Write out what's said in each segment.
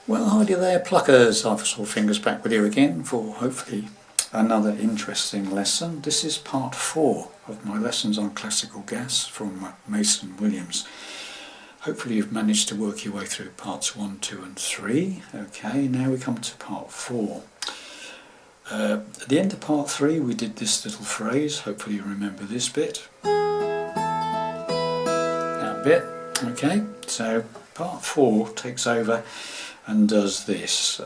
Well, hi there, pluckers. I've sort of fingers back with you again for hopefully another interesting lesson. This is part 4 of my lessons on classical gas from Mason Williams. Hopefully you've managed to work your way through parts 1, 2 and 3. Okay, now we come to part 4. At the end of part 3 we did this little phrase. Hopefully you remember this bit. That bit. Okay, so part 4 takes over and does this.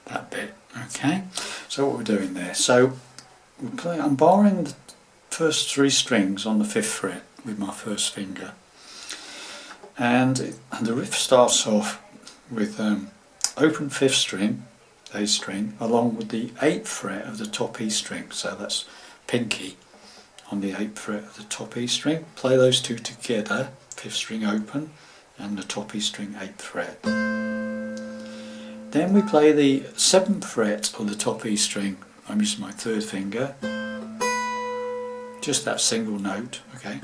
That bit. Okay, so what we're doing there. So I'm borrowing the first 3 strings on the 5th fret with my first finger. And the riff starts off with open 5th string, A string, along with the 8th fret of the top E string. So that's pinky on the 8th fret of the top E string. Play those two together, 5th string open and the top E string 8th fret. Then we play the 7th fret of the top E string. I'm using my 3rd finger, just that single note, okay.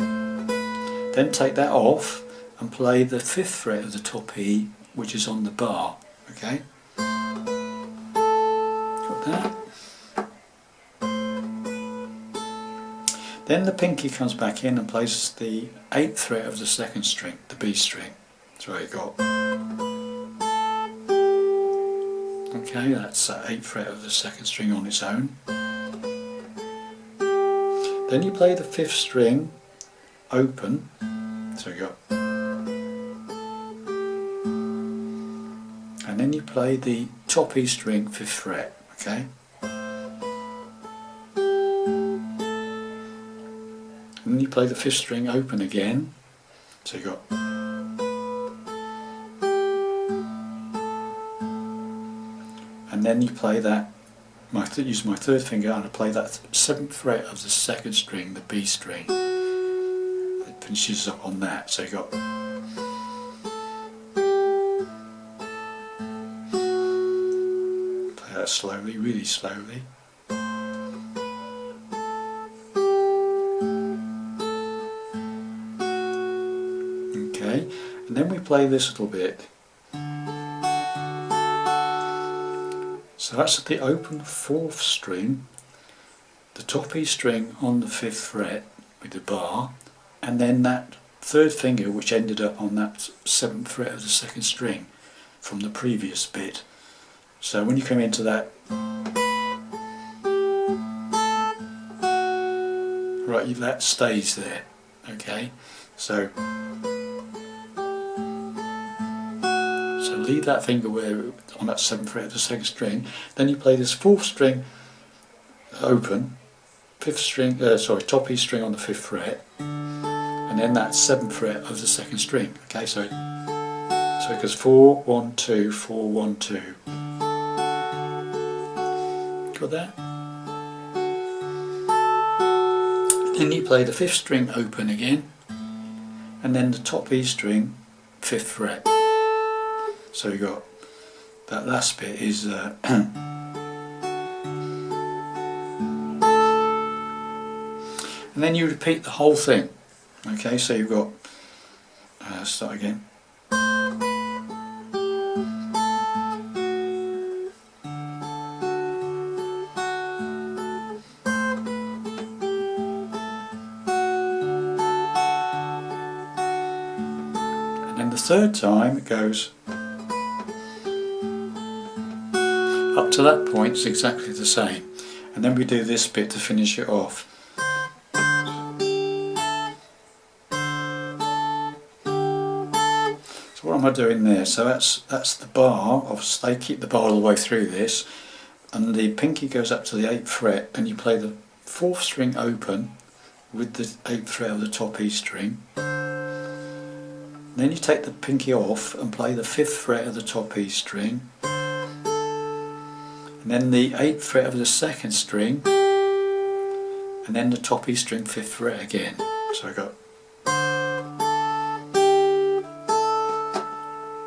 Then take that off and play the 5th fret of the top E, which is on the bar, okay? Got that? Then the pinky comes back in and plays the 8th fret of the 2nd string, the B string. That's what you got. Okay, that's the 8th fret of the 2nd string on its own. Then you play the 5th string open, so you got. And then you play the top E string 5th fret, okay? And then you play the 5th string open again, so you got. And then you play that, use my 3rd finger and I play that 7th fret of the 2nd string, the B string. It finishes up on that, so you got. Slowly, really slowly. Okay, and then we play this little bit. So that's the open 4th string, the top E string on the 5th fret with the bar, and then that 3rd finger which ended up on that 7th fret of the 2nd string from the previous bit. So when you come into that, right, that stays there, okay? So leave that finger where on that 7th fret of the 2nd string. Then you play this 4th string open, 5th string, top E string on the 5th fret, and then that 7th fret of the 2nd string. Okay, so it goes 4, 1, 2, 4, 1, 2. Got that? Then you play the 5th string open again, and then the top E string 5th fret. So you got that last bit is and then you repeat the whole thing. Okay, so you've got start again. And then the 3rd time it goes. Up to that point it's exactly the same, and then we do this bit to finish it off. So what am I doing there? So that's the bar. Obviously keep the bar all the way through this, and the pinky goes up to the 8th fret, and you play the 4th string open with the 8th fret of the top E string. Then you take the pinky off and play the 5th fret of the top E string. And then the 8th fret of the 2nd string, and then the top E string 5th fret again. So I got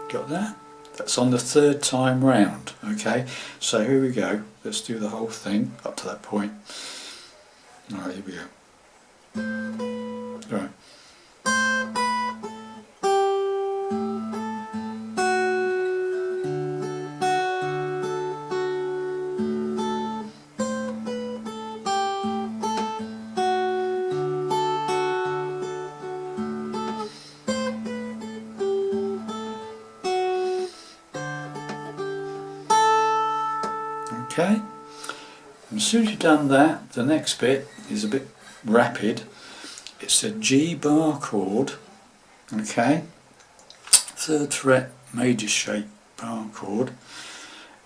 Got that? That's on the third time round. Okay, so here we go. Let's do the whole thing up to that point. Alright, here we go. Right. Okay, and as soon as you've done that, the next bit is a bit rapid. It's a G bar chord, okay, 3rd fret major shape bar chord,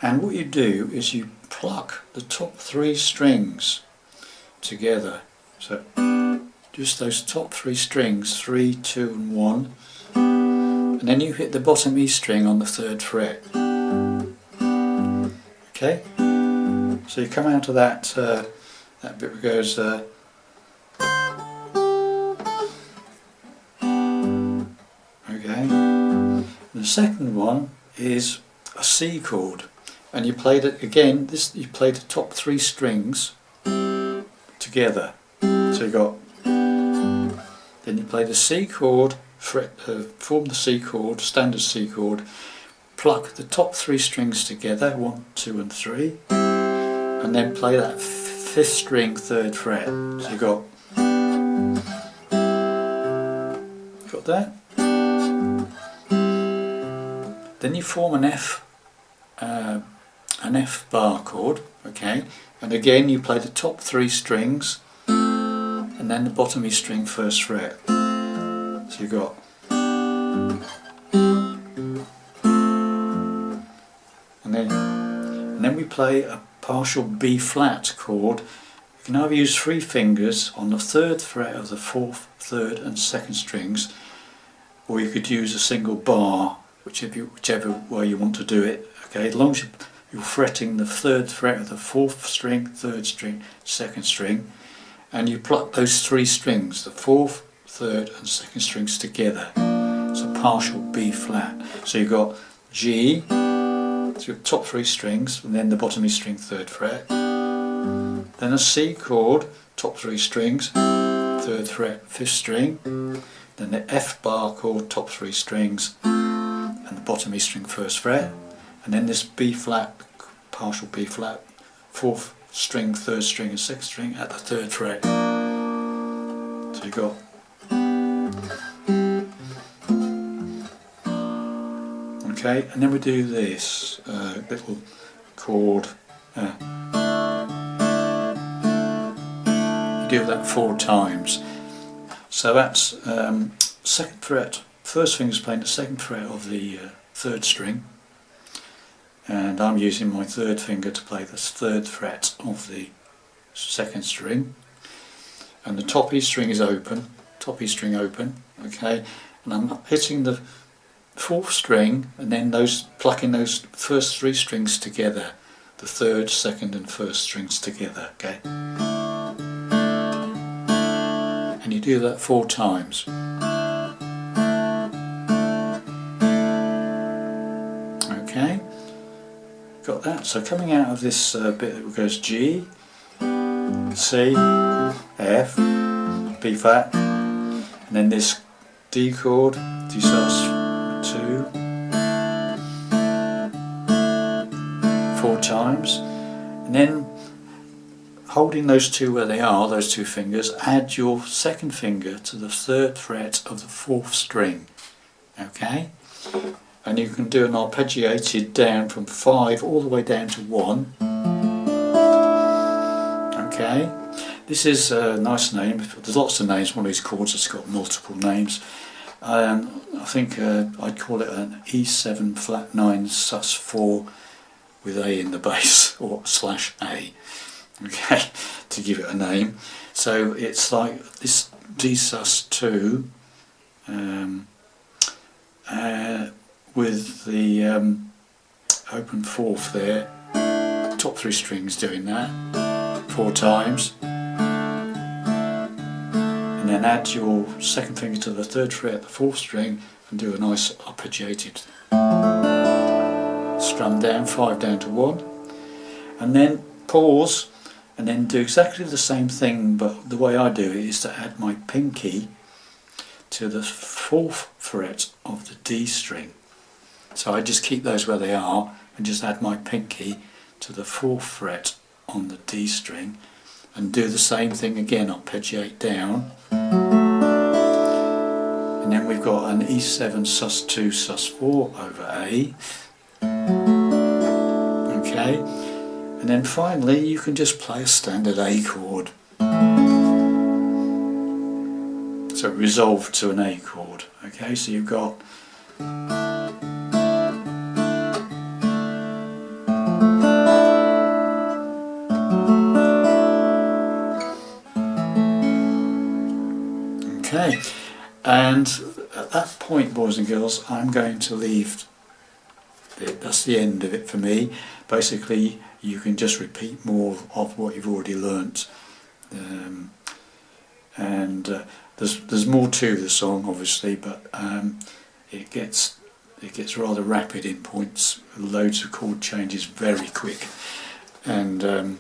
and what you do is you pluck the top 3 strings together. So just those top 3 strings, 3, 2 and 1, and then you hit the bottom E string on the 3rd fret. Okay, so you come out of that that bit that goes okay. The second one is a C chord, and you played it again. You played the top 3 strings together. So you got, then you play the C chord, form the C chord, standard C chord, pluck the top 3 strings together, 1, 2 and 3, and then play that 5th string 3rd fret. So you got that? Then you form an F bar chord, okay, and again you play the top 3 strings and then the bottom E string 1st fret. So you got, and then we play a partial B flat chord. You can either use 3 fingers on the 3rd fret of the 4th, 3rd and 2nd strings, or you could use a single bar, whichever way you want to do it. Okay, as long as you're fretting the 3rd fret of the 4th string, 3rd string, 2nd string, and you pluck those 3 strings, the 4th, 3rd and 2nd strings together. It's a partial B flat. So you've got G, so your top 3 strings, and then the bottom E string 3rd fret, then a C chord, top 3 strings, 3rd fret, 5th string, then the F bar chord, top 3 strings, and the bottom E string 1st fret, and then this B flat, partial B flat, 4th string, 3rd string and 6th string at the 3rd fret. So you got, okay, and then we do this little chord. You do that 4 times. So that's 2nd fret. First finger is playing the 2nd fret of the 3rd string, and I'm using my 3rd finger to play the 3rd fret of the 2nd string, and the top E string is open, top E string open, okay, and I'm hitting the 4th string and then plucking those first 3 strings together, the 3rd, 2nd and 1st strings together, okay, and you do that 4 times. Okay, got that. So coming out of this bit that goes G, C, F, B flat, and then this D chord, D sus 2, 4 times, and then holding those 2 where they are, those 2 fingers, add your 2nd finger to the 3rd fret of the 4th string, okay, and you can do an arpeggiated down from 5 all the way down to 1, okay. This is a nice name. There's lots of names. One of these chords has got multiple names. I think I'd call it an E7 flat 9 sus 4 with A in the bass, or /A, okay, to give it a name. So it's like this D sus 2 with the open 4th there, top 3 strings doing that 4 times. And then add your 2nd finger to the 3rd fret, the 4th string, and do a nice arpeggiated. strum down, 5 down to 1, and then pause, and then do exactly the same thing, but the way I do it is to add my pinky to the 4th fret of the D string. So I just keep those where they are and just add my pinky to the 4th fret on the D string, and do the same thing again, arpeggiate down, and then we've got an E7 sus2 sus4 over A. Okay, and then finally you can just play a standard A chord. So resolve to an A chord. Okay, so you've got okay, and at that point, boys and girls, I'm going to leave it. That's the end of it for me. Basically, you can just repeat more of what you've already learnt, and there's more to the song, obviously, but it gets rather rapid in points. Loads of chord changes, very quick, and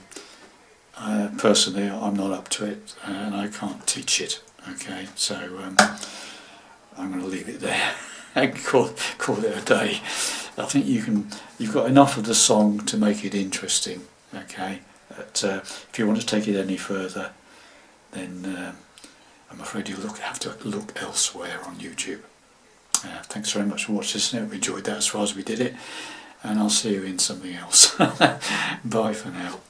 personally, I'm not up to it, and I can't teach it. Okay, so I'm going to leave it there and call it a day. I think you've got enough of the song to make it interesting. Okay, but if you want to take it any further, then I'm afraid you'll have to look elsewhere on YouTube. Thanks very much for watching this. I hope you enjoyed that as far as we did it, and I'll see you in something else. Bye for now.